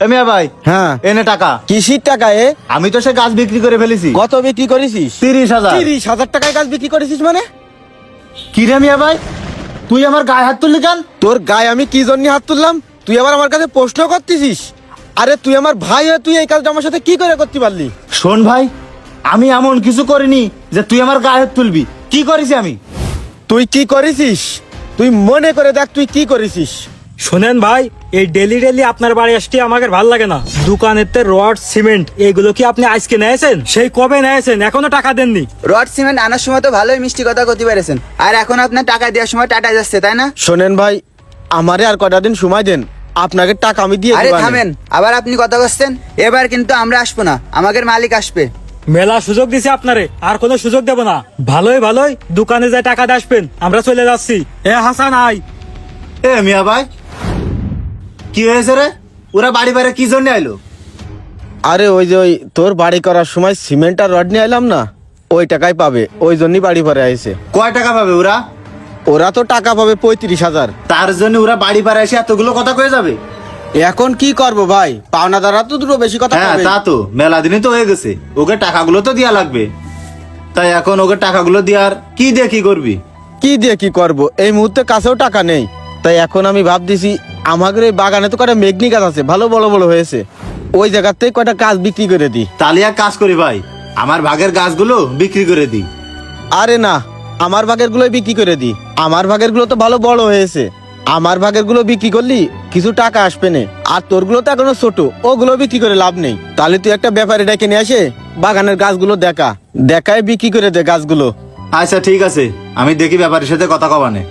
মিয়া ভাই, হ্যাঁ এনে টাকা। কিসির টাকা এ? আমি তো সে গাছ বিক্রি করে ফেলেছি। কত বিক্রি করেছিস? 30,000। 30,000 টাকায় গাছ বিক্রি করেছিস মানে? কি রে মিয়া ভাই, তুই আমার গায়ে হাত তুললি কেন? তোর গায়ে আমি কি জন্য হাত তুললাম তুই আবার আমার কাছে প্রশ্ন করতেছিস? আরে তুই আমার ভাই হয়ে তুই এই কাজটা আমার সাথে কি করে করতে পারলি? শোন ভাই, আমি এমন কিছু করিনি যে তুই আমার গায়ে হাত তুলবি। কি করেছি আমি? তুই কি করেছিস তুই মনে করে দেখ তুই কি করেছিস। শোনেন ভাই, এই ডেলি ডেলি আপনার বাড়ি আসতে আমাকে ভাল লাগে না। দোকানের রড সিমেন্ট এগুলো কি আপনি আজকে নিয়েছেন? সেই কবে নিয়েছেন, এখনো টাকা দেননি। রড সিমেন্ট আনার সময় তো ভালোই মিষ্টি কথা করতে পেরেছেন, আর এখন আপনার টাকা দেওয়ার সময় টাটা যাচ্ছে, তাই না? শোনেন ভাই, আমারে আর কটা দিন সময় দেন, আপনাকে টাকা আমি দিয়ে আরে দিবানে। থামেন, আবার আপনি কথা বলছেন। এবার কিন্তু আমরা আসবো না, আমাদের মালিক আসবে। মেলা সুযোগ দিছে আপনারে, আর কোনো সুযোগ দেব না। ভালোই ভালোই দোকানে যায় টাকা দিয়ে আসবেন, আমরা চলে যাচ্ছি। এ হাসান আই। এ মিয়া ভাই, কি হয়েছে রে? ওরা বাড়ি বাইরে কি জন্য আইলো? আরে ওই যে ওই তোর বাড়ি করার সময় সিমেন্ট আর রড নিয়ে এলাম না, ওই টাকাই পাবে, ওই জন্যই বাড়ি পরে আইছে। কয় টাকা পাবে ওরা? ওরা তো টাকা পাবে 35,000। তার জন্য ওরা বাড়ি পারে এসে এতগুলো কথা কয়ে যাবে? এখন কি করবো ভাই, পাওনাদাররা তো দুটো বেশি কথা হ্যাঁ পাবে। তা তো মেলা দিনই তো হয়ে গেছে, ওকে টাকাগুলো তো দেয়া লাগবে। তাই এখন ওকে টাকাগুলো দেওয়ার কি দিয়ে কি করবি? কি দিয়ে কি করবো, এই মুহূর্তে কাছেও টাকা নেই। তাই এখন আমি ভাবতেছি আমাদের এই বাগানে তো কটা মেঘনি গাছ আছে, ভালো বড় বড় হয়েছে, ওই জায়গার থেকে কয়টা গাছ বিক্রি করে দিই। তাহলে এক কাজ করি ভাই, আমার ভাগের গাছগুলো বিক্রি করে দিই। আরে না, আমার ভাগের গুলোই বিক্রি করে দিই। আমার ভাগের গুলো তো ভালো বড় হয়েছে, আমার ভাগের গুলো বিক্রি করলি কিছু টাকা আসবে না। আর তোর গুলো তো এখনো ছোট, ওগুলো বিক্রি করে লাভ নেই। তাহলে তুই একটা ব্যাপারে ডেকে নিয়ে আসে বাগানের গাছগুলো দেখায় বিক্রি করে দে গাছগুলো। আচ্ছা ঠিক আছে, আমি দেখি ব্যাপারের সাথে কথা কবানে।